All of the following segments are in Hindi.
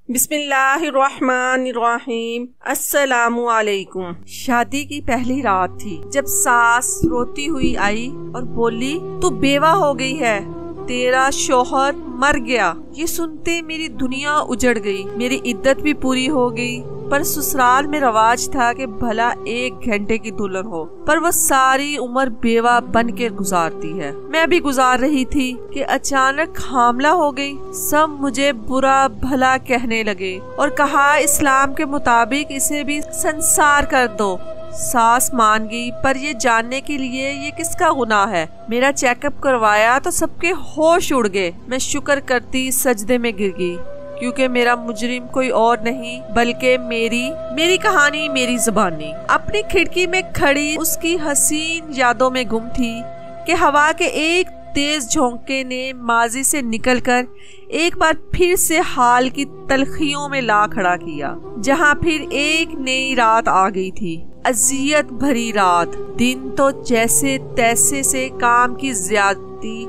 बिस्मिल्लाहिर्रहमानिर्रहीम। अस्सलामुअलैकुम। शादी की पहली रात थी जब सास रोती हुई आई और बोली, तू बेवा हो गई है, तेरा शौहर मर गया। ये सुनते मेरी दुनिया उजड़ गई, मेरी इद्दत भी पूरी हो गई। पर ससुराल में रवाज था कि भला 1 घंटे की दुल्हन हो, पर वो सारी उम्र बेवा बन के गुजारती है। मैं भी गुजार रही थी कि अचानक हामला हो गई। सब मुझे बुरा भला कहने लगे और कहा, इस्लाम के मुताबिक इसे भी संसार कर दो। सास मान गई, पर ये जानने के लिए ये किसका गुनाह है। मेरा चेकअप करवाया तो सबके होश उड़ गए। मैं शुक्र करती सजदे में गिर गई, क्योंकि मेरा मुजरिम कोई और नहीं बल्कि मेरी कहानी, मेरी जुबानी। अपनी खिड़की में खड़ी उसकी हसीन यादों में गुम थी कि हवा के एक तेज झोंके ने माजी से निकलकर एक बार फिर से हाल की तलखियों में ला खड़ा किया, जहां फिर एक नई रात आ गई थी। अजियत भरी रात। दिन तो जैसे तैसे से काम की ज्यादती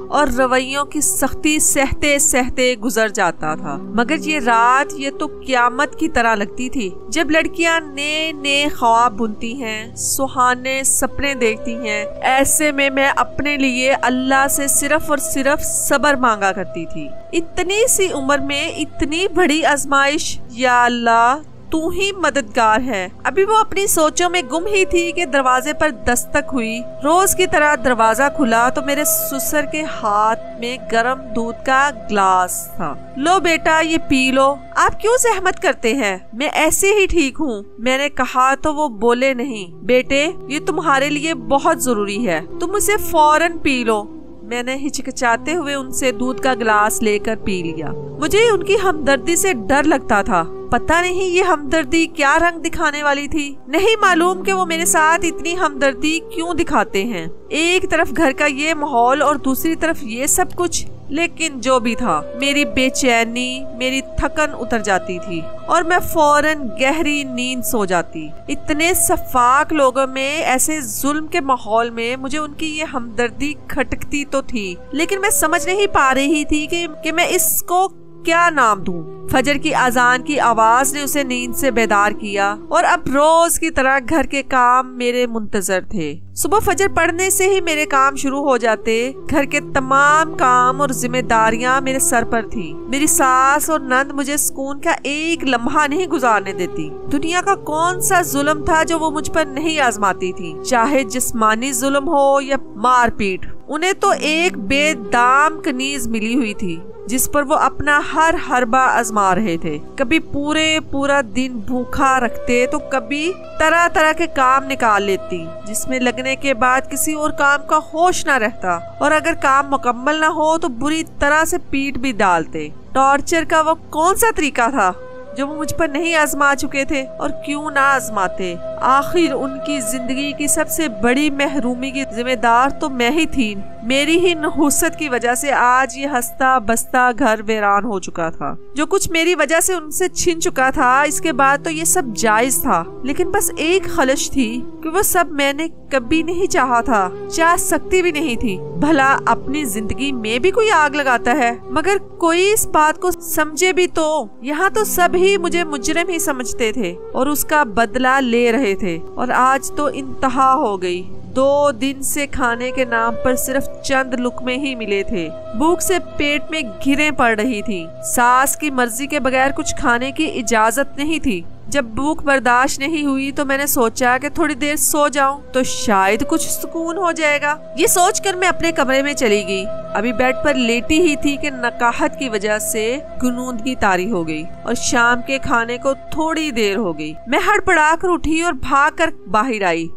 और रवैयों की सख्ती सहते सहते गुजर जाता था, मगर ये रात ये तो क्यामत की तरह लगती थी। जब लड़कियां नए नए ख्वाब बुनती हैं, सुहाने सपने देखती हैं, ऐसे में मैं अपने लिए अल्लाह से सिर्फ और सिर्फ सब्र मांगा करती थी। इतनी सी उम्र में इतनी बड़ी आजमाइश, या अल्लाह तू ही मददगार है। अभी वो अपनी सोचों में गुम ही थी कि दरवाजे पर दस्तक हुई। रोज की तरह दरवाजा खुला तो मेरे ससुर के हाथ में गर्म दूध का ग्लास था। लो बेटा, ये पी लो। आप क्यों जहमत करते हैं, मैं ऐसे ही ठीक हूँ, मैंने कहा तो वो बोले, नहीं बेटे, ये तुम्हारे लिए बहुत जरूरी है, तुम उसे फौरन पी लो। मैंने हिचकिचाते हुए उनसे दूध का गिलास लेकर पी लिया। मुझे उनकी हमदर्दी से डर लगता था। पता नहीं ये हमदर्दी क्या रंग दिखाने वाली थी। नहीं मालूम कि वो मेरे साथ इतनी हमदर्दी क्यों दिखाते हैं। एक तरफ घर का ये माहौल और दूसरी तरफ ये सब कुछ। लेकिन जो भी था, मेरी बेचैनी, मेरी थकन उतर जाती थी और मैं फौरन गहरी नींद सो जाती। इतने सफाक लोगों में, ऐसे जुल्म के माहौल में मुझे उनकी ये हमदर्दी खटकती तो थी, लेकिन मैं समझ नहीं पा रही थी कि मैं इसको क्या नाम दूं। फजर की अजान की आवाज ने उसे नींद से बेदार किया और अब रोज की तरह घर के काम मेरे मुंतजर थे। सुबह फजर पढ़ने से ही मेरे काम शुरू हो जाते। घर के तमाम काम और जिम्मेदारियां मेरे सर पर थी। मेरी सास और नंद मुझे सुकून का एक लम्हा नहीं गुजारने देती। दुनिया का कौन सा जुल्म था जो वो मुझ पर नहीं आजमाती थी, चाहे जिस्मानी जुल्म हो या मारपीट। उन्हें तो एक बेदाम कनीज मिली हुई थी जिस पर वो अपना हर हरबा आजमा रहे थे। कभी पूरा दिन भूखा रखते तो कभी तरह तरह के काम निकाल लेती, जिसमें लगने के बाद किसी और काम का होश न रहता, और अगर काम मुकम्मल न हो तो बुरी तरह से पीट भी डालते। टॉर्चर का वो कौन सा तरीका था जो वो मुझ पर नहीं आजमा चुके थे, और क्यों ना आजमाते। आखिर उनकी जिंदगी की सबसे बड़ी महरूमी की जिम्मेदार तो मैं ही थी। मेरी ही नहुसत की वजह से आज ये हंसता बसता घर वीरान हो चुका था। जो कुछ मेरी वजह से उनसे छिन चुका था, इसके बाद तो ये सब जायज था, लेकिन बस एक खलश थी कि वो सब मैंने कभी नहीं चाहा था, चाह सकती भी नहीं थी। भला अपनी जिंदगी में भी कोई आग लगाता है, मगर कोई इस बात को समझे भी तो। यहाँ तो सब ही मुझे मुजरिम ही समझते थे और उसका बदला ले रहे थे, और आज तो इंतहा हो गई। 2 दिन से खाने के नाम पर सिर्फ चंद लुकमे ही मिले थे। भूख से पेट में गिरें पड़ रही थी। सास की मर्जी के बगैर कुछ खाने की इजाजत नहीं थी। जब भूख बर्दाश्त नहीं हुई तो मैंने सोचा कि थोड़ी देर सो जाऊं तो शायद कुछ सुकून हो जाएगा। ये सोचकर मैं अपने कमरे में चली गई। अभी बेड पर लेटी ही थी कि नकाहत की वजह से गुनूदगी तारी हो गई और शाम के खाने को थोड़ी देर हो गई। मैं हड़बड़ा कर उठी और भाग कर बाहर आई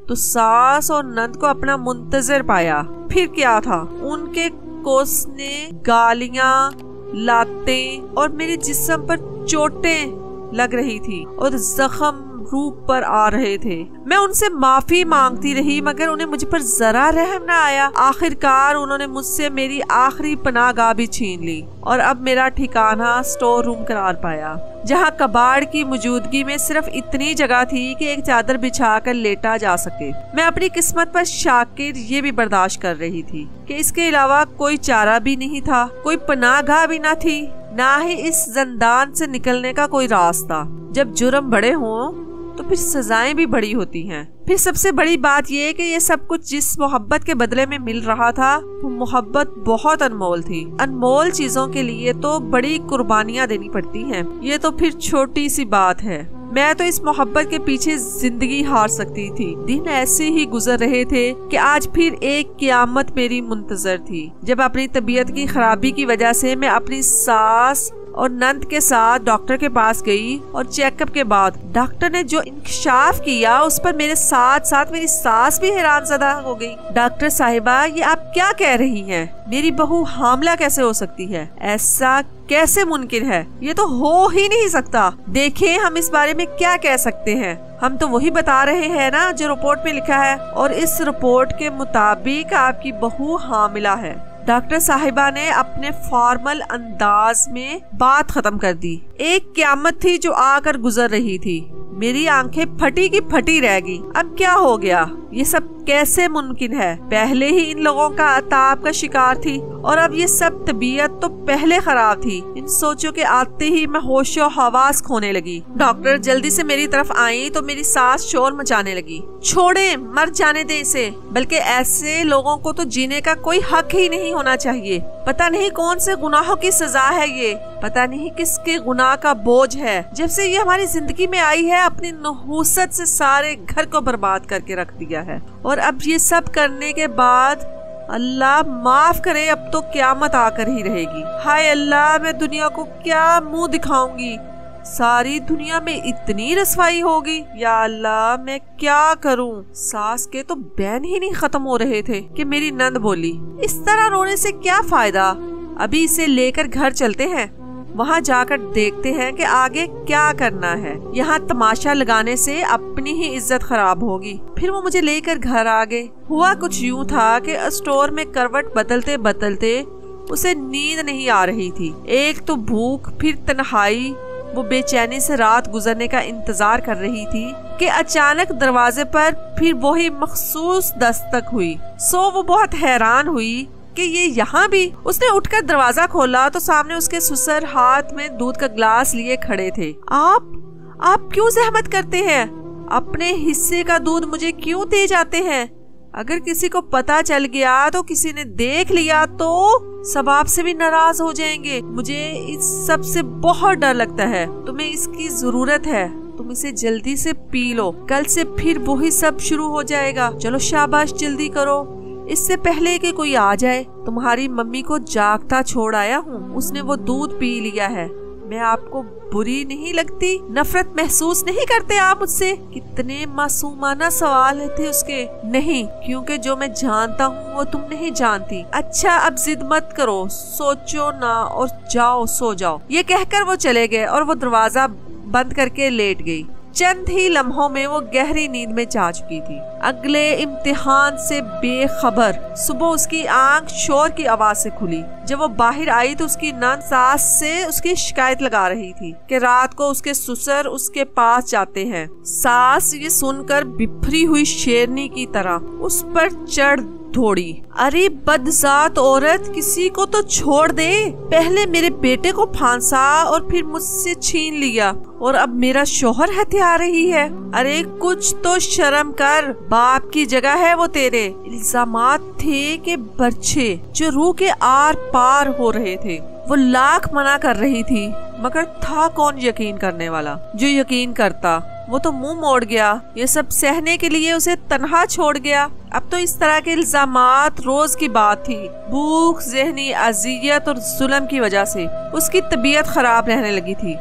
तो सास और नंद को अपना मुंतजर पाया। फिर क्या था, उनके कोसने, गालियां, लातें और मेरे जिस्म पर चोटें लग रही थी और जख्म रूप पर आ रहे थे। मैं उनसे माफी मांगती रही, मगर उन्हें मुझ पर जरा रहम न आया। आखिरकार उन्होंने मुझसे मेरी आखिरी पनाहगाह भी छीन ली और अब मेरा ठिकाना स्टोर रूम करार पाया, जहां कबाड़ की मौजूदगी में सिर्फ इतनी जगह थी कि एक चादर बिछाकर लेटा जा सके। मैं अपनी किस्मत पर शाकिर ये भी बर्दाश्त कर रही थी कि इसके अलावा कोई चारा भी नहीं था, कोई पनाहगाह भी न थी। ना ही इस जिंदान से निकलने का कोई रास्ता। जब जुर्म बड़े हों तो फिर सजाएं भी बड़ी होती हैं। फिर सबसे बड़ी बात यह कि ये सब कुछ जिस मोहब्बत के बदले में मिल रहा था वो मोहब्बत बहुत अनमोल थी। अनमोल चीजों के लिए तो बड़ी कुर्बानियां देनी पड़ती हैं। ये तो फिर छोटी सी बात है। मैं तो इस मोहब्बत के पीछे जिंदगी हार सकती थी। दिन ऐसे ही गुजर रहे थे कि आज फिर एक क़यामत मेरी मुंतजर थी। जब अपनी तबीयत की खराबी की वजह से मैं अपनी सास और नंद के साथ डॉक्टर के पास गई और चेकअप के बाद डॉक्टर ने जो इंकशाफ किया उस पर मेरे साथ साथ मेरी सास भी हैरानज़दा हो गई। डॉक्टर साहिबा, ये आप क्या कह रही हैं? मेरी बहू हामला कैसे हो सकती है? ऐसा कैसे मुमकिन है? ये तो हो ही नहीं सकता। देखिए, हम इस बारे में क्या कह सकते हैं? हम तो वही बता रहे हैं ना जो रिपोर्ट में लिखा है, और इस रिपोर्ट के मुताबिक आपकी बहू हामिला है। डॉक्टर साहिबा ने अपने फॉर्मल अंदाज में बात खत्म कर दी। एक क़यामत थी जो आकर गुजर रही थी। मेरी आंखें फटी की फटी रह गई। अब क्या हो गया? ये सब कैसे मुमकिन है? पहले ही इन लोगों का अताब का शिकार थी और अब ये सब तबीयत तो पहले खराब थी। इन सोचों के आते ही मैं होशो हवास खोने लगी। डॉक्टर जल्दी से मेरी तरफ आई तो मेरी सास शोर मचाने लगी। छोड़े, मर जाने दे इसे। बल्कि ऐसे लोगों को तो जीने का कोई हक ही नहीं होना चाहिए। पता नहीं कौन से गुनाहों की सजा है ये, पता नहीं किसके गुनाह का बोझ है। जब से ये हमारी जिंदगी में आई है अपनी नहूसत से सारे घर को बर्बाद करके रख दिया है, और अब ये सब करने के बाद अल्लाह माफ करे अब तो क़यामत आकर ही रहेगी। हाय अल्लाह, मैं दुनिया को क्या मुंह दिखाऊंगी? सारी दुनिया में इतनी रसवाई होगी। या अल्लाह, मैं क्या करूं? सास के तो बैन ही नहीं खत्म हो रहे थे कि मेरी नंद बोली, इस तरह रोने से क्या फायदा? अभी इसे लेकर घर चलते हैं, वहाँ जाकर देखते हैं कि आगे क्या करना है। यहाँ तमाशा लगाने से अपनी ही इज्जत खराब होगी। फिर वो मुझे लेकर घर आ गए। हुआ कुछ यूँ था कि स्टोर में करवट बदलते बदलते उसे नींद नहीं आ रही थी। एक तो भूख, फिर तन्हाई। वो बेचैनी से रात गुजरने का इंतजार कर रही थी कि अचानक दरवाजे पर फिर वही मखसूस दस्तक हुई। सो वो बहुत हैरान हुई कि ये यहाँ भी। उसने उठकर दरवाजा खोला तो सामने उसके ससुर हाथ में दूध का ग्लास लिए खड़े थे। आप क्यों जहमत करते हैं? अपने हिस्से का दूध मुझे क्यों दे जाते हैं? अगर किसी को पता चल गया तो, किसी ने देख लिया तो सब आपसे भी नाराज हो जाएंगे। मुझे इस सब से बहुत डर लगता है। तुम्हें इसकी जरूरत है, तुम इसे जल्दी से पी लो। कल से फिर वही सब शुरू हो जाएगा। चलो शाबाश, जल्दी करो, इससे पहले कि कोई आ जाए। तुम्हारी मम्मी को जागता छोड़ आया हूँ, उसने वो दूध पी लिया है। मैं आपको बुरी नहीं लगती? नफरत महसूस नहीं करते आप मुझसे? कितने मासूमाना सवाल थे उसके। नहीं, क्योंकि जो मैं जानता हूँ वो तुम नहीं जानती। अच्छा, अब जिद मत करो, सोचो ना और जाओ, सो जाओ। ये कहकर वो चले गए और वो दरवाजा बंद करके लेट गई। चंद ही लम्हों में वो गहरी नींद में जा चुकी थी, अगले इम्तिहान से बेखबर। सुबह उसकी आंख शोर की आवाज से खुली। जब वो बाहर आई तो उसकी नंद सास से उसकी शिकायत लगा रही थी कि रात को उसके ससुर उसके पास जाते हैं। सास ये सुनकर बिफरी हुई शेरनी की तरह उस पर चढ़ दौड़ी। अरे बदजात औरत, किसी को तो छोड़ दे। पहले मेरे बेटे को फांसा और फिर मुझसे छीन लिया, और अब मेरा शोहर हथिया रही है। अरे कुछ तो शर्म कर, बाप की जगह है वो तेरे। इल्जामात थे कि बर्छे जो रूह के आर पार हो रहे थे। वो लाख मना कर रही थी, मगर था कौन यकीन करने वाला? जो यकीन करता वो तो मुंह मोड़ गया। ये सब सहने के लिए उसे तन्हा छोड़ गया। अब तो इस तरह के इल्जामात रोज की बात थी। भूख, जहनी अजियत और जुल्म की वजह से उसकी तबीयत खराब रहने लगी थी।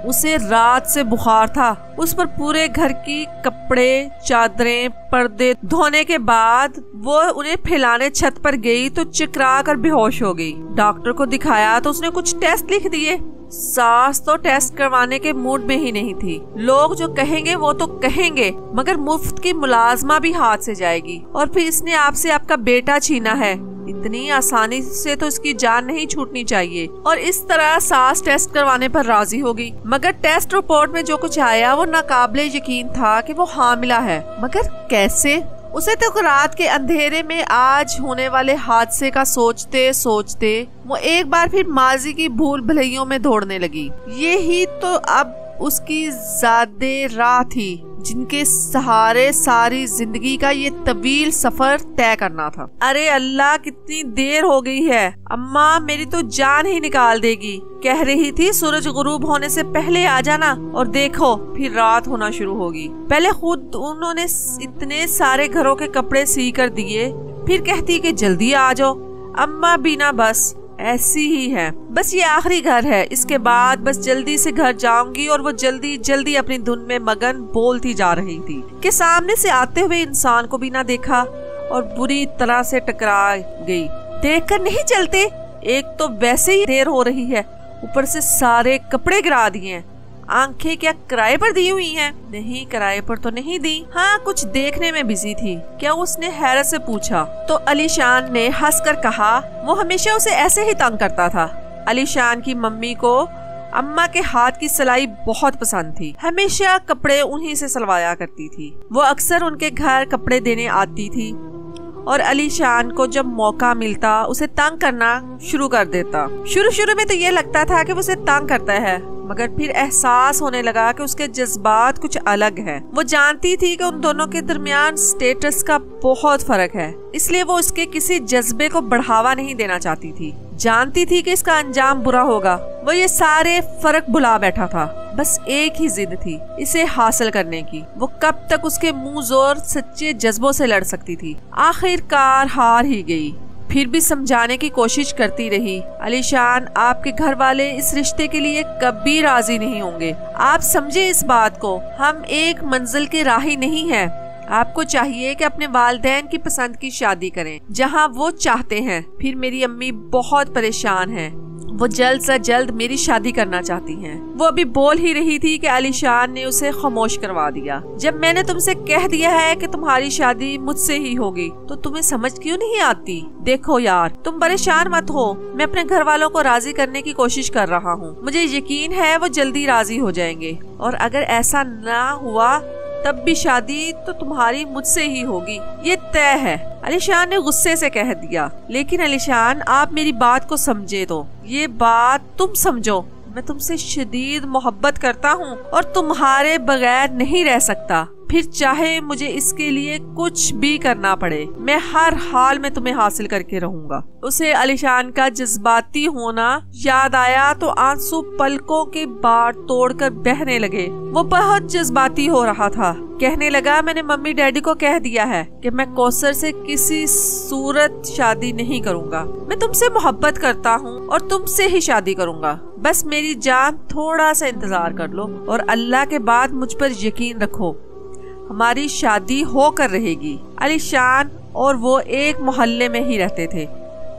उसे रात से बुखार था। उस पर पूरे घर की कपड़े, चादरें, पर्दे धोने के बाद वो उन्हें फैलाने छत पर गई तो चिकरा कर बेहोश हो गई। डॉक्टर को दिखाया तो उसने कुछ टेस्ट लिख दिए। सास तो टेस्ट करवाने के मूड में ही नहीं थी। लोग जो कहेंगे वो तो कहेंगे, मगर मुफ्त की मुलाजमा भी हाथ से जाएगी। और फिर इसने आपसे आपका बेटा छीना है, इतनी आसानी से तो इसकी जान नहीं छूटनी चाहिए। और इस तरह सास टेस्ट करवाने पर राजी हो गई। मगर टेस्ट रिपोर्ट में जो कुछ आया वो नाकाबिले यकीन था कि वो हामिला है। मगर कैसे? उसे तो रात के अंधेरे में आज होने वाले हादसे का सोचते सोचते वो एक बार फिर माजी की भूल भुलैयों में दौड़ने लगी। ये ही तो अब उसकी ज़ादे राह थी जिनके सहारे सारी जिंदगी का ये तवील सफर तय करना था। अरे अल्लाह, कितनी देर हो गई है, अम्मा मेरी तो जान ही निकाल देगी। कह रही थी सूरज गुरूब होने से पहले आ जाना, और देखो फिर रात होना शुरू होगी। पहले खुद उन्होंने इतने सारे घरों के कपड़े सी कर दिए, फिर कहती कि जल्दी आ जाओ। अम्मा बिना बस ऐसी ही है, बस ये आखिरी घर है, इसके बाद बस जल्दी से घर जाऊंगी। और वो जल्दी जल्दी अपनी धुन में मगन बोलती जा रही थी कि सामने से आते हुए इंसान को भी ना देखा और बुरी तरह से टकरा गई। देखकर नहीं चलते, एक तो वैसे ही देर हो रही है, ऊपर से सारे कपड़े गिरा दिए हैं। आंखें क्या किराए पर दी हुई हैं? नहीं, किराए पर तो नहीं दी। हाँ, कुछ देखने में बिजी थी क्या? उसने हैरत से पूछा। तो अलीशान ने हंसकर कहा वो हमेशा उसे ऐसे ही तंग करता था। अलीशान की मम्मी को अम्मा के हाथ की सिलाई बहुत पसंद थी, हमेशा कपड़े उन्हीं से सिलवाया करती थी। वो अक्सर उनके घर कपड़े देने आती थी और अलीशान को जब मौका मिलता उसे तंग करना शुरू कर देता। शुरू में तो ये लगता था कि वो उसे तंग करता है, मगर फिर एहसास होने लगा कि उसके जज्बात कुछ अलग है। वो जानती थी कि उन दोनों के दरमियान स्टेटस का बहुत फर्क है, इसलिए वो उसके किसी जज्बे को बढ़ावा नहीं देना चाहती थी। जानती थी कि इसका अंजाम बुरा होगा। वो ये सारे फर्क भुला बैठा था, बस एक ही जिद थी इसे हासिल करने की। वो कब तक उसके मुंह जोर सच्चे जज्बों से लड़ सकती थी? आखिरकार हार ही गई। फिर भी समझाने की कोशिश करती रही, अलीशान आपके घर वाले इस रिश्ते के लिए कभी राजी नहीं होंगे। आप समझे इस बात को, हम एक मंजिल के राही नहीं हैं। आपको चाहिए कि अपने वालिदैन की पसंद की शादी करें जहां वो चाहते हैं। फिर मेरी अम्मी बहुत परेशान है, वो जल्द से जल्द मेरी शादी करना चाहती हैं। वो अभी बोल ही रही थी कि अलीशान ने उसे खामोश करवा दिया। जब मैंने तुमसे कह दिया है कि तुम्हारी शादी मुझसे ही होगी तो तुम्हें समझ क्यों नहीं आती? देखो यार, तुम परेशान मत हो, मैं अपने घर वालों को राजी करने की कोशिश कर रहा हूँ। मुझे यकीन है वो जल्दी राजी हो जाएंगे, और अगर ऐसा ना हुआ तब भी शादी तो तुम्हारी मुझसे ही होगी, ये तय है। अलीशान ने गुस्से से कह दिया। लेकिन अलीशान, आप मेरी बात को समझे तो, ये बात तुम समझो, मैं तुमसे शदीद मोहब्बत करता हूँ और तुम्हारे बगैर नहीं रह सकता। फिर चाहे मुझे इसके लिए कुछ भी करना पड़े, मैं हर हाल में तुम्हें हासिल करके रहूंगा। उसे अलीशान का जज्बाती होना याद आया तो आंसू पलकों के बाढ़ तोड़कर बहने लगे। वो बहुत जज्बाती हो रहा था। कहने लगा, मैंने मम्मी डैडी को कह दिया है कि मैं कौसर से किसी सूरत शादी नहीं करूंगा। मैं तुमसे मोहब्बत करता हूँ और तुमसे ही शादी करूंगा। बस मेरी जान थोड़ा सा इंतजार कर लो और अल्लाह के बाद मुझ पर यकीन रखो, हमारी शादी होकर रहेगी। अलीशान और वो एक मोहल्ले में ही रहते थे,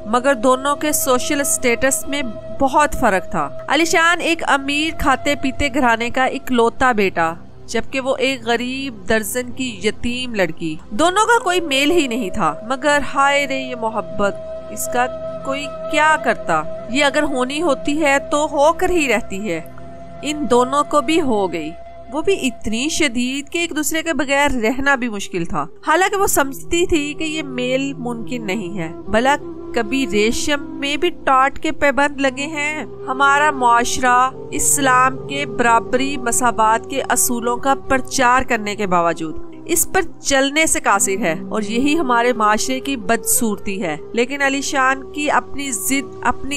मगर दोनों के सोशल स्टेटस में बहुत फर्क था। अलीशान एक अमीर खाते पीते घराने का इकलौता बेटा, जबकि वो एक गरीब दर्जन की यतीम लड़की। दोनों का कोई मेल ही नहीं था, मगर हाय रे ये मोहब्बत, इसका कोई क्या करता। ये अगर होनी होती है तो होकर ही रहती है। इन दोनों को भी हो गई, वो भी इतनी शदीद कि एक दूसरे के बगैर रहना भी मुश्किल था। हालांकि वो समझती थी कि ये मेल मुमकिन नहीं है। भला कभी रेशम में भी टाट के पैबंद लगे हैं? हमारा मुआशरा इस्लाम के बराबरी मसावात के असूलों का प्रचार करने के बावजूद इस पर चलने से कासिर है, और यही हमारे माशरे की बदसूरती है। लेकिन अलीशान की अपनी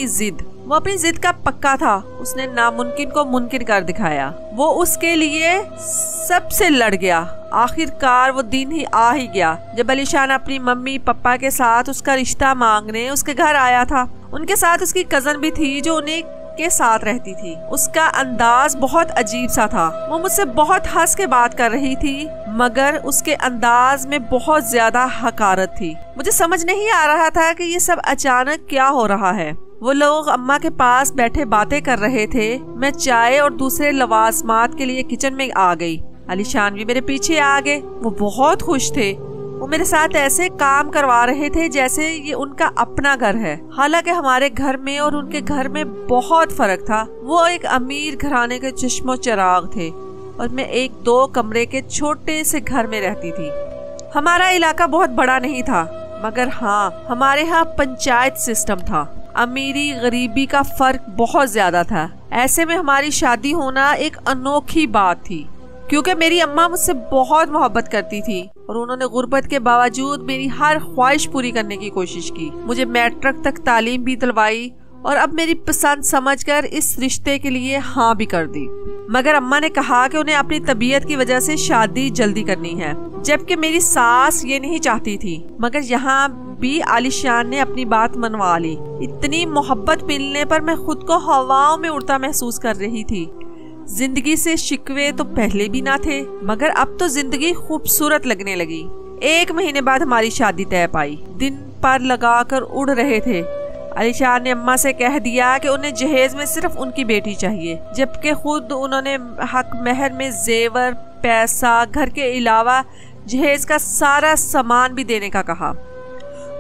जिद, वो अपनी जिद का पक्का था। उसने नामुमकिन को मुमकिन कर दिखाया। वो उसके लिए सबसे लड़ गया। आखिरकार वो दिन ही आ ही गया जब अलीशान अपनी मम्मी पापा के साथ उसका रिश्ता मांगने उसके घर आया था। उनके साथ उसकी कजन भी थी जो उन्हें के साथ रहती थी। उसका अंदाज बहुत अजीब सा था। वो मुझसे बहुत हंस के बात कर रही थी, मगर उसके अंदाज में बहुत ज्यादा हकारत थी। मुझे समझ नहीं आ रहा था कि ये सब अचानक क्या हो रहा है। वो लोग अम्मा के पास बैठे बातें कर रहे थे। मैं चाय और दूसरे लवाजमात के लिए किचन में आ गई। अलीशान भी मेरे पीछे आ गए। वो बहुत खुश थे। वो मेरे साथ ऐसे काम करवा रहे थे जैसे ये उनका अपना घर है। हालांकि हमारे घर में और उनके घर में बहुत फर्क था। वो एक अमीर घराने के चश्मो चिराग थे और मैं एक 2 कमरे के छोटे से घर में रहती थी। हमारा इलाका बहुत बड़ा नहीं था, मगर हाँ हमारे यहाँ पंचायत सिस्टम था। अमीरी गरीबी का फर्क बहुत ज्यादा था। ऐसे में हमारी शादी होना एक अनोखी बात थी, क्योंकि मेरी अम्मा मुझसे बहुत मोहब्बत करती थी और उन्होंने गुर्बत के बावजूद मेरी हर ख्वाहिश पूरी करने की कोशिश की। मुझे मैट्रिक तक तालीम भी दिलवाई और अब मेरी पसंद समझकर इस रिश्ते के लिए हाँ भी कर दी। मगर अम्मा ने कहा कि उन्हें अपनी तबीयत की वजह से शादी जल्दी करनी है, जबकि मेरी सास ये नहीं चाहती थी। मगर यहाँ भी आलिशान ने अपनी बात मनवा ली। इतनी मोहब्बत मिलने पर मैं खुद को हवाओं में उड़ता महसूस कर रही थी। जिंदगी से शिकवे तो पहले भी ना थे, मगर अब तो जिंदगी खूबसूरत लगने लगी। 1 महीने बाद हमारी शादी तय पाई। दिन पर लगाकर उड़ रहे थे। आलिशान ने अम्मा से कह दिया कि उन्हें जहेज में सिर्फ उनकी बेटी चाहिए, जबकि खुद उन्होंने हक महर में जेवर, पैसा, घर के अलावा जहेज का सारा सामान भी देने का कहा।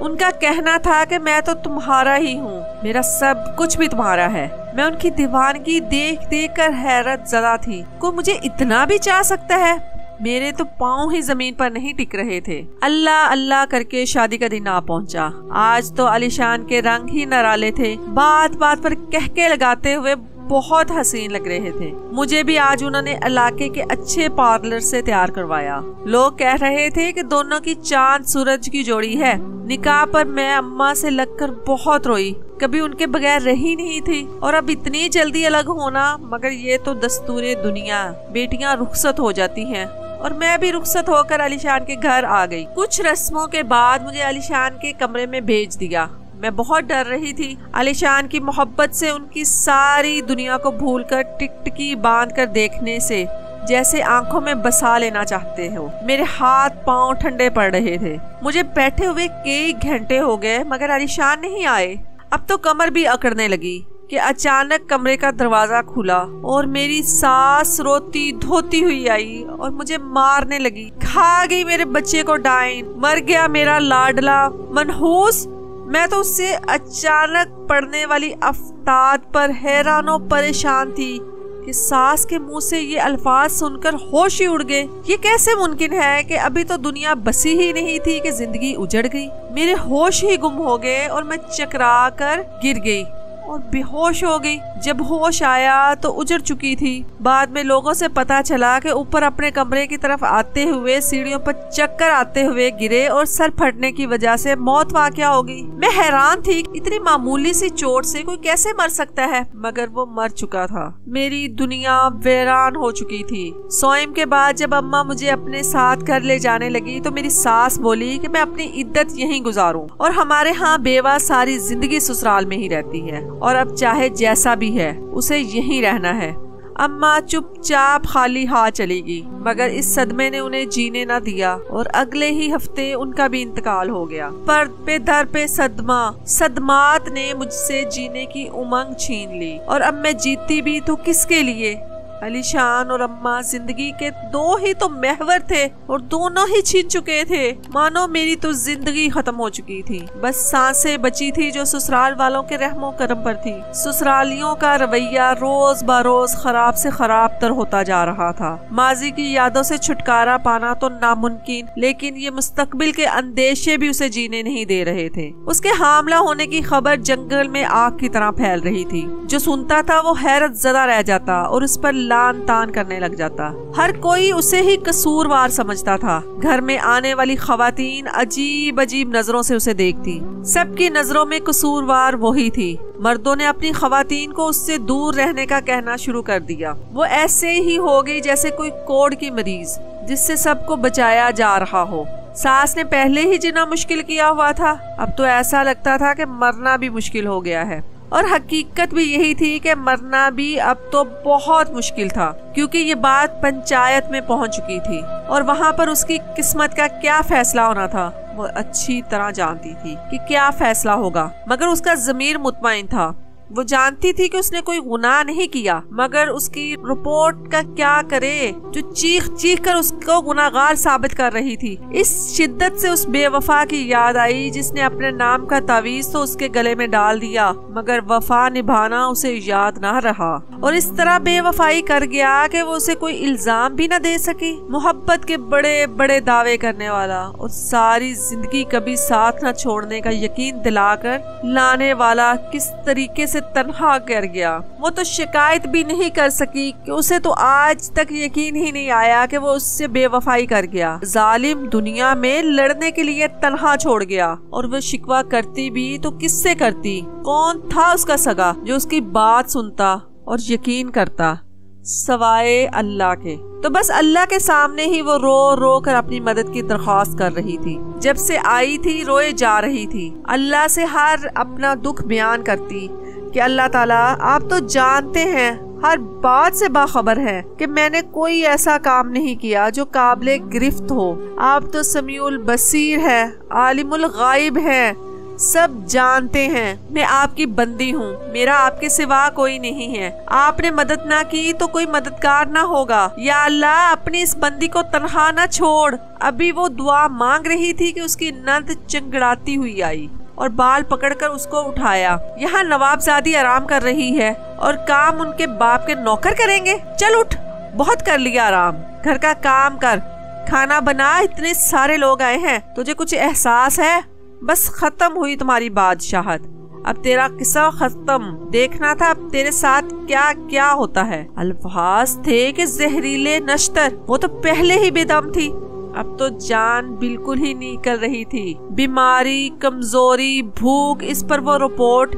उनका कहना था कि मैं तो तुम्हारा ही हूँ, मेरा सब कुछ भी तुम्हारा है। मैं उनकी दीवानगी देख देख कर हैरत ज़दा थी। कोई मुझे इतना भी चाह सकता है? मेरे तो पाँव ही जमीन पर नहीं टिक रहे थे। अल्लाह अल्लाह करके शादी का दिन आ पहुंचा। आज तो आलिशान के रंग ही निराले थे। बात बात पर कहके लगाते हुए बहुत हसीन लग रहे थे। मुझे भी आज उन्होंने इलाके के अच्छे पार्लर से तैयार करवाया। लोग कह रहे थे कि दोनों की चांद सूरज की जोड़ी है। निकाह पर मैं अम्मा से लगकर बहुत रोई, कभी उनके बगैर रही नहीं थी। और अब इतनी जल्दी अलग होना, मगर ये तो दस्तूरे दुनिया। बेटियां रुखसत हो जाती हैं और मैं भी रुखसत होकर आलिशान के घर आ गई। कुछ रस्मों के बाद मुझे आलिशान के कमरे में भेज दिया। मैं बहुत डर रही थी। आलिशान की मोहब्बत से उनकी सारी दुनिया को भूलकर टिकटिकी बांधकर देखने से जैसे आंखों में बसा लेना चाहते हो। मेरे हाथ पांव ठंडे पड़ रहे थे। मुझे बैठे हुए कई घंटे हो गए, मगर आलिशान नहीं आए। अब तो कमर भी अकड़ने लगी कि अचानक कमरे का दरवाजा खुला और मेरी सास रोती धोती हुई आई और मुझे मारने लगी। खा गई मेरे बच्चे को डाइन, मर गया मेरा लाडला मनहूस। मैं तो उससे अचानक पड़ने वाली अफ्ताद पर हैरानो परेशान थी कि सास के मुंह से ये अल्फाज सुनकर होश ही उड़ गए। ये कैसे मुमकिन है कि अभी तो दुनिया बसी ही नहीं थी कि जिंदगी उजड़ गई। मेरे होश ही गुम हो गए और मैं चकरा कर गिर गई और बेहोश हो गई। जब होश आया तो उजड़ चुकी थी। बाद में लोगों से पता चला कि ऊपर अपने कमरे की तरफ आते हुए सीढ़ियों पर चक्कर आते हुए गिरे और सर फटने की वजह से मौत वाक़या हो गई। मैं हैरान थी, इतनी मामूली सी चोट से कोई कैसे मर सकता है, मगर वो मर चुका था। मेरी दुनिया वीरान हो चुकी थी। सोइम के बाद जब अम्मा मुझे अपने साथ घर ले जाने लगी तो मेरी सास बोली कि मैं अपनी इद्दत यहीं गुजारूं और हमारे यहाँ बेवा सारी जिंदगी ससुराल में ही रहती है और अब चाहे जैसा भी है उसे यहीं रहना है। अम्मा चुपचाप खाली हाथ चली गई, मगर इस सदमे ने उन्हें जीने ना दिया और अगले ही हफ्ते उनका भी इंतकाल हो गया। पर पे दर पे सदमात ने मुझसे जीने की उमंग छीन ली और अब मैं जीती भी तो किसके लिए? आलिशान और अम्मा जिंदगी के 2 ही तो महवर थे और दोनों ही छीन चुके थे। मानो मेरी तो जिंदगी खत्म हो चुकी थी। बस सांसें बची थी जो ससुराल वालों के रहमो करम पर थी। ससुरालियों का रवैया रोज बरोज खराब से खराब तर होता जा रहा था। माजी की यादों से छुटकारा पाना तो नामुमकिन, लेकिन ये मुस्तकबिल के अंदेशे भी उसे जीने नहीं दे रहे थे। उसके हामला होने की खबर जंगल में आग की तरह फैल रही थी। जो सुनता था वो हैरत ज़दा रह जाता और उस पर लान तान करने लग जाता। हर कोई उसे ही कसूरवार समझता था। घर में आने वाली खवातीन अजीब अजीब नजरों से उसे देखती। सबकी नजरों में कसूरवार वही थी। मर्दों ने अपनी खवातीन को उससे दूर रहने का कहना शुरू कर दिया। वो ऐसे ही हो गई जैसे कोई कोढ़ की मरीज जिससे सबको बचाया जा रहा हो। सास ने पहले ही जीना मुश्किल किया हुआ था, अब तो ऐसा लगता था कि मरना भी मुश्किल हो गया है। और हकीकत भी यही थी कि मरना भी अब तो बहुत मुश्किल था, क्योंकि ये बात पंचायत में पहुंच चुकी थी और वहां पर उसकी किस्मत का क्या फैसला होना था वो अच्छी तरह जानती थी कि क्या फैसला होगा। मगर उसका ज़मीर मुतमईन था। वो जानती थी कि उसने कोई गुनाह नहीं किया, मगर उसकी रिपोर्ट का क्या करे जो चीख चीख कर उसको गुनाहगार साबित कर रही थी। इस शिद्दत से उस बेवफा की याद आई जिसने अपने नाम का तावीज़ तो उसके गले में डाल दिया, मगर वफा निभाना उसे याद ना रहा। और इस तरह बेवफाई कर गया कि वो उसे कोई इल्जाम भी न दे सकी। मोहब्बत के बड़े बड़े दावे करने वाला और सारी जिंदगी कभी साथ न छोड़ने का यकीन दिलाकर लाने वाला किस तरीके से तन्हा कर गया। वो तो शिकायत भी नहीं कर सकी कि उसे तो आज तक यकीन ही नहीं आया कि वो उससे बेवफाई कर गया। जालिम दुनिया में लड़ने के लिए तन्हा छोड़ गया और वो शिकवा करती भी तो किससे करती? कौन था उसका सगा जो उसकी बात सुनता और यकीन करता सवाए अल्लाह के? तो बस अल्लाह के सामने ही वो रो रो कर अपनी मदद की दरख्वास्त कर रही थी। जब से आई थी रोए जा रही थी। अल्लाह से हर अपना दुख बयान करती कि अल्लाह ताला आप तो जानते हैं, हर बात से बाखबर है कि मैंने कोई ऐसा काम नहीं किया जो काबिले गिरफ्त हो। आप तो समीउल बसीर है, आलिमुल गायब है, सब जानते हैं। मैं आपकी बंदी हूँ, मेरा आपके सिवा कोई नहीं है। आपने मदद ना की तो कोई मददगार ना होगा। या अल्लाह अपनी इस बंदी को तन्हा ना छोड़। अभी वो दुआ मांग रही थी कि उसकी नंद चिंगड़ाती हुई आई और बाल पकड़कर उसको उठाया। यहाँ नवाबजादी आराम कर रही है और काम उनके बाप के नौकर करेंगे। चल उठ, बहुत कर लिया आराम, घर का काम कर, खाना बना, इतने सारे लोग आए हैं, तुझे कुछ एहसास है? बस खत्म हुई तुम्हारी बादशाहत, अब तेरा किस्सा खत्म। देखना था अब तेरे साथ क्या क्या होता है। अल्फाज थे कि जहरीले नश्तर, वो तो पहले ही बेदम थी, अब तो जान बिल्कुल ही निकल रही थी। बीमारी, कमजोरी, भूख, इस पर वो रिपोर्ट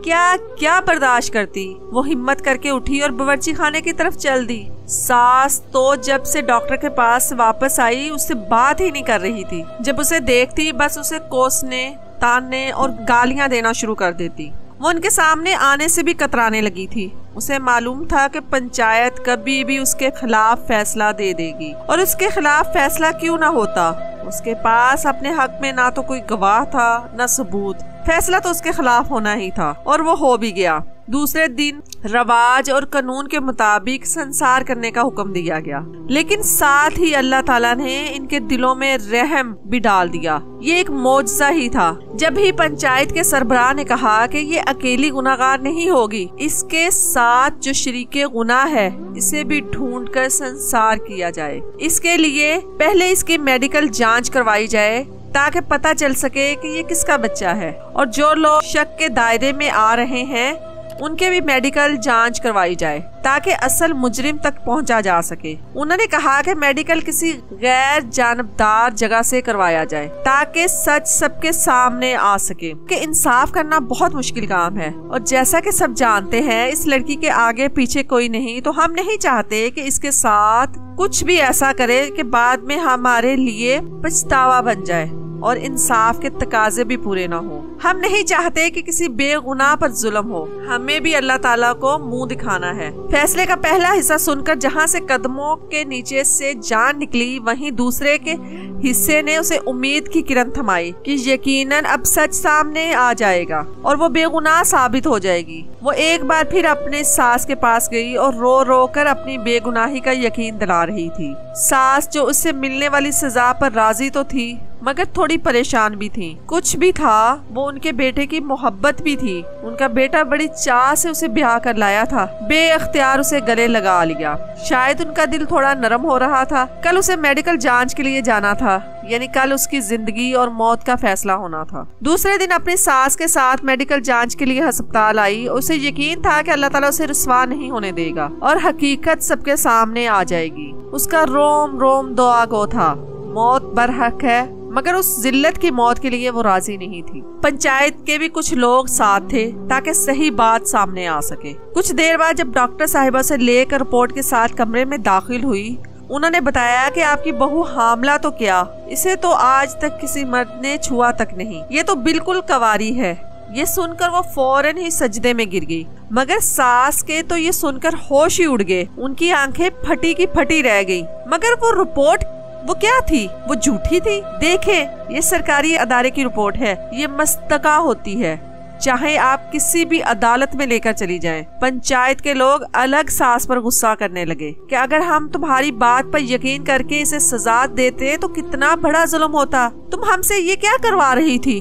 क्या क्या बर्दाश्त करती। वो हिम्मत करके उठी और बावर्ची खाने की तरफ चल दी। सास तो जब से डॉक्टर के पास वापस आई उससे बात ही नहीं कर रही थी। जब उसे देखती बस उसे कोसने, तानने और गालियां देना शुरू कर देती। वो उनके सामने आने से भी कतराने लगी थी। उसे मालूम था कि पंचायत कभी भी उसके खिलाफ फैसला दे देगी, और उसके खिलाफ फैसला क्यों ना होता। उसके पास अपने हक में ना तो कोई गवाह था न सबूत। फैसला तो उसके खिलाफ होना ही था और वो हो भी गया। दूसरे दिन रवाज और कानून के मुताबिक संसार करने का हुक्म दिया गया, लेकिन साथ ही अल्लाह ताला ने इनके दिलों में रहम भी डाल दिया। ये एक मौजज़ा ही था। जब ही पंचायत के सरबराह ने कहा कि ये अकेली गुनाहगार नहीं होगी, इसके साथ जो शरीके गुनाह है इसे भी ढूंढकर संसार किया जाए। इसके लिए पहले इसकी मेडिकल जांच करवाई जाए ताकि पता चल सके कि ये किसका बच्चा है, और जो लोग शक के दायरे में आ रहे हैं उनके भी मेडिकल जांच करवाई जाए ताकि असल मुजरिम तक पहुंचा जा सके। उन्होंने कहा कि मेडिकल किसी गैर जानबदार जगह से करवाया जाए ताकि सच सबके सामने आ सके। कि इंसाफ करना बहुत मुश्किल काम है, और जैसा कि सब जानते हैं इस लड़की के आगे पीछे कोई नहीं, तो हम नहीं चाहते कि इसके साथ कुछ भी ऐसा करे कि बाद में हमारे लिए पछतावा बन जाए और इंसाफ के तकाजे भी पूरे ना हो। हम नहीं चाहते कि किसी बेगुनाह पर जुल्म हो। हमें भी अल्लाह ताला को मुंह दिखाना है। फैसले का पहला हिस्सा सुनकर जहां से कदमों के नीचे से जान निकली, वहीं दूसरे के हिस्से ने उसे उम्मीद की किरण थमाई कि यकीनन अब सच सामने आ जाएगा और वो बेगुनाह साबित हो जाएगी। वो एक बार फिर अपने सास के पास गई और रो रो कर अपनी बेगुनाही का यकीन दिला रही थी। सास जो उससे मिलने वाली सजा पर राजी तो थी मगर थोड़ी परेशान भी थी। कुछ भी था, वो उनके बेटे की मोहब्बत भी थी। उनका बेटा बड़ी चाह से उसे ब्याह कर लाया था, बेअख्तियार उसे गले लगा लिया। शायद उनका दिल थोड़ा नरम हो रहा था। कल उसे मेडिकल जांच के लिए जाना था, यानी कल उसकी जिंदगी और मौत का फैसला होना था। दूसरे दिन अपनी सास के साथ मेडिकल जांच के लिए अस्पताल आई। उसे यकीन था कि अल्लाह ताला उसे रुसवा नहीं होने देगा और हकीकत सबके सामने आ जाएगी। उसका रोम रोम दुआ गो था। मौत बरहक है, मगर उस जिल्लत की मौत के लिए वो राजी नहीं थी। पंचायत के भी कुछ लोग साथ थे ताकि सही बात सामने आ सके। कुछ देर बाद जब डॉक्टर साहिबा से लेकर रिपोर्ट के साथ कमरे में दाखिल हुई, उन्होंने बताया कि आपकी बहू हामला तो क्या, इसे तो आज तक किसी मर्द ने छुआ तक नहीं, ये तो बिल्कुल कवारी है। ये सुनकर वो फौरन ही सजदे में गिर गई, मगर सास के तो ये सुनकर होश ही उड़ गए। उनकी आंखें फटी की फटी रह गई। मगर वो रिपोर्ट वो क्या थी? वो झूठी थी। देखें, ये सरकारी अदारे की रिपोर्ट है, ये मस्तका होती है, चाहे आप किसी भी अदालत में लेकर चली जाएं। पंचायत के लोग अलग सास पर गुस्सा करने लगे कि अगर हम तुम्हारी बात पर यकीन करके इसे सजा देते तो कितना बड़ा जुल्म होता। तुम हमसे ये क्या करवा रही थी?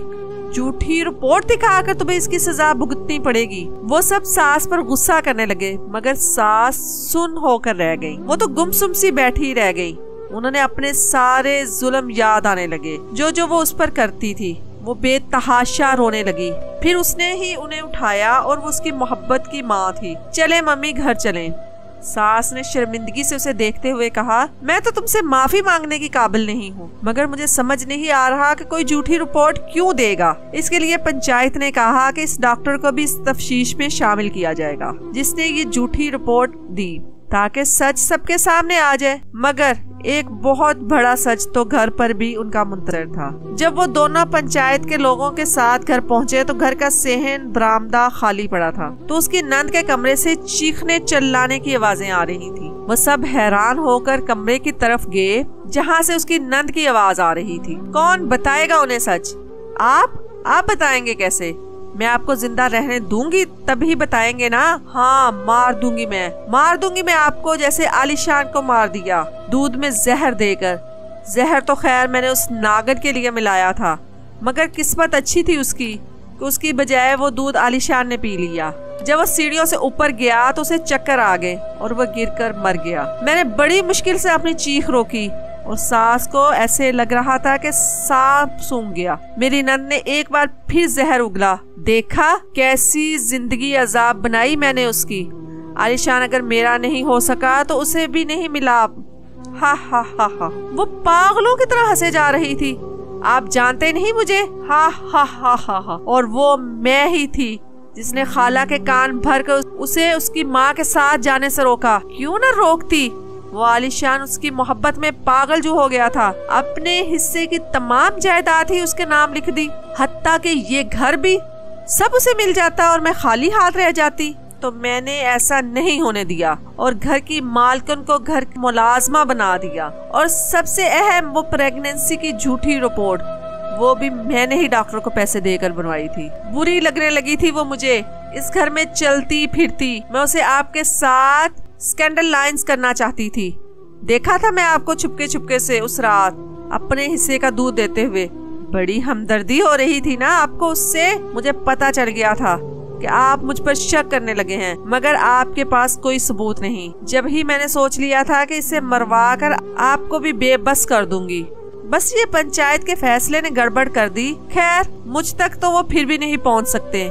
झूठी रिपोर्ट दिखाकर तुम्हें इसकी सजा भुगतनी पड़ेगी। वो सब सास पर गुस्सा करने लगे, मगर सास सुन होकर रह गई। वो तो गुमसुम सी बैठी रह गई। उन्होंने अपने सारे जुल्म याद आने लगे जो जो वो उस पर करती थी। वो बेतहाशा रोने लगी। फिर उसने ही उन्हें उठाया और वो उसकी मोहब्बत की माँ थी। चले मम्मी, घर चलें। सास ने शर्मिंदगी से उसे देखते हुए कहा, मैं तो तुमसे माफी मांगने की काबिल नहीं हूँ, मगर मुझे समझ नहीं आ रहा कि कोई झूठी रिपोर्ट क्यों देगा। इसके लिए पंचायत ने कहा कि इस डॉक्टर को भी इस तफ्तीश में शामिल किया जाएगा जिसने ये झूठी रिपोर्ट दी, ताकि सच सबके सामने आ जाए। मगर एक बहुत बड़ा सच तो घर पर भी उनका मुंतजर था। जब वो दोनों पंचायत के लोगों के साथ घर पहुंचे तो घर का सेहन बरामदा खाली पड़ा था। तो उसकी नंद के कमरे से चीखने चिल्लाने की आवाजें आ रही थी। वो सब हैरान होकर कमरे की तरफ गए जहाँ से उसकी नंद की आवाज आ रही थी। कौन बताएगा उन्हें सच? आप बताएंगे कैसे? मैं आपको जिंदा रहने दूंगी तभी बताएंगे ना। हाँ, मार दूंगी मैं आपको, जैसे आलिशान को मार दिया, दूध में जहर देकर। जहर तो खैर मैंने उस नागन के लिए मिलाया था, मगर किस्मत अच्छी थी उसकी कि उसकी बजाय वो दूध आलिशान ने पी लिया। जब वो सीढ़ियों से ऊपर गया तो उसे चक्कर आ गए और वह गिरकर मर गया। मैंने बड़ी मुश्किल से अपनी चीख रोकी और सास को ऐसे लग रहा था कि सांप सूंघ गया। मेरी नंद ने एक बार फिर जहर उगला। देखा कैसी जिंदगी अजाब बनाई मैंने उसकी। आलिशान अगर मेरा नहीं हो सका तो उसे भी नहीं मिला। हा हा हा हा। वो पागलों की तरह हंसे जा रही थी। आप जानते नहीं मुझे? हा हा हा हा हा। और वो मैं ही थी जिसने खाला के कान भर कर उसे उसकी माँ के साथ जाने से रोका। क्यों न रोकती? वो आलिशान उसकी मोहब्बत में पागल जो हो गया था। अपने हिस्से की तमाम जायदाद ही उसके नाम लिख दी, हत्ता कि ये घर भी सब उसे मिल जाता और मैं खाली हाथ रह जाती। तो मैंने ऐसा नहीं होने दिया और घर की मालकिन को घर की मुलाजमा बना दिया। और सबसे अहम, वो प्रेगनेंसी की झूठी रिपोर्ट, वो भी मैंने ही डॉक्टर को पैसे देकर बनवाई थी। बुरी लगने लगी थी वो मुझे। इस घर में चलती फिरती मैं उसे आपके साथ स्कैंडल लाइंस करना चाहती थी। देखा था मैं आपको छुपके छुपके से उस रात अपने हिस्से का दूध देते हुए। बड़ी हमदर्दी हो रही थी ना आपको उससे। मुझे पता चल गया था कि आप मुझ पर शक करने लगे हैं, मगर आपके पास कोई सबूत नहीं। जब ही मैंने सोच लिया था कि इसे मरवा कर आपको भी बेबस कर दूंगी। बस ये पंचायत के फैसले ने गड़बड़ कर दी। खैर, मुझ तक तो वो फिर भी नहीं पहुंच सकते,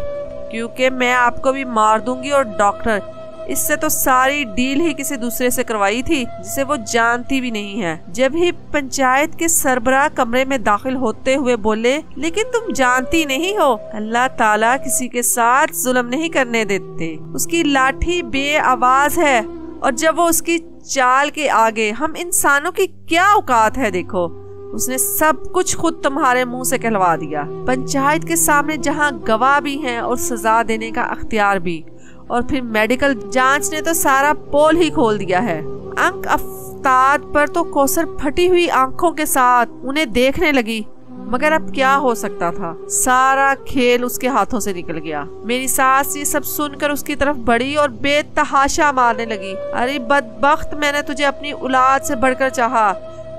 क्योंकि मैं आपको भी मार दूंगी। और डॉक्टर, इससे तो सारी डील ही किसी दूसरे से करवाई थी जिसे वो जानती भी नहीं है। जब ही पंचायत के सरबराह कमरे में दाखिल होते हुए बोले, लेकिन तुम जानती नहीं हो, अल्लाह ताला किसी के साथ जुल्म नहीं करने देते। उसकी लाठी बेआवाज है और जब वो उसकी चाल के आगे हम इंसानों की क्या औकात है। देखो, उसने सब कुछ खुद तुम्हारे मुंह से कहलवा दिया। पंचायत के सामने जहाँ गवाह भी हैं और सजा देने का अख्तियार भी। और फिर मेडिकल जांच ने तो सारा पोल ही खोल दिया है। अंक अफ्ताद पर तो कौसर फटी हुई आंखों के साथ उन्हें देखने लगी, मगर अब क्या हो सकता था। सारा खेल उसके हाथों से निकल गया। मेरी सास ये सब सुनकर उसकी तरफ बढ़ी और बेतहाशा मारने लगी। अरे बदबख्त, मैंने तुझे अपनी औलाद से बढ़कर चाहा,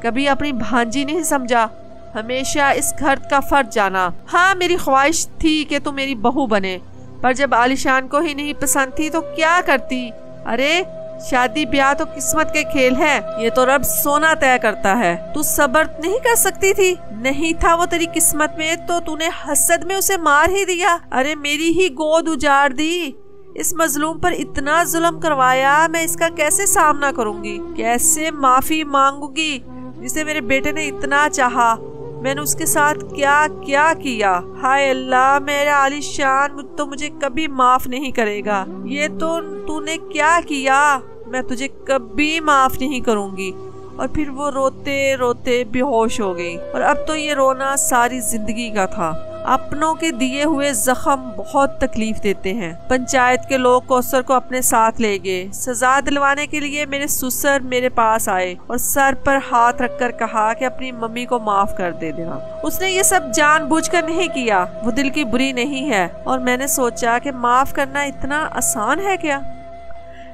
कभी अपनी भांजी नहीं समझा, हमेशा इस घर का फर्ज जाना। हाँ, मेरी ख्वाहिश थी कि तू मेरी बहू बने, पर जब आलिशान को ही नहीं पसंद थी तो क्या करती। अरे शादी ब्याह तो किस्मत के खेल है, ये तो रब सोना तय करता है। तू सब्र नहीं कर सकती थी? नहीं था वो तेरी किस्मत में तो तूने हसद में उसे मार ही दिया। अरे मेरी ही गोद उजाड़ दी। इस मजलूम पर इतना जुल्म करवाया, मैं इसका कैसे सामना करूंगी, कैसे माफी मांगूंगी जिसे मेरे बेटे ने इतना चाहा। मैंने उसके साथ क्या क्या किया। हाय अल्लाह, मेरा आलिशान तो मुझे कभी माफ नहीं करेगा। ये तो तूने क्या किया, मैं तुझे कभी माफ नहीं करूंगी। और फिर वो रोते रोते बेहोश हो गई। और अब तो ये रोना सारी जिंदगी का था। अपनों के दिए हुए जख्म बहुत तकलीफ देते हैं। पंचायत के लोग कौसर को अपने साथ ले गए। सजा दिलवाने के लिए मेरे ससुर मेरे पास आए और सर पर हाथ रखकर कहा कि अपनी मम्मी को माफ कर दे देना। उसने ये सब जानबूझकर नहीं किया, वो दिल की बुरी नहीं है। और मैंने सोचा कि माफ करना इतना आसान है क्या।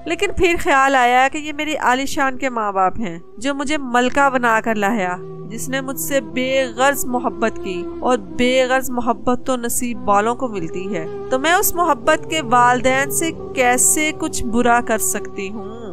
लेकिन फिर ख्याल आया कि ये मेरी आलीशान के माँ बाप हैं जो मुझे मलका बना कर लाया, जिसने मुझसे बेगर्ज मोहब्बत की, और बेगर्ज मोहब्बत तो नसीब वालों को मिलती है, तो मैं उस मोहब्बत के वालिदैन से कैसे कुछ बुरा कर सकती हूँ।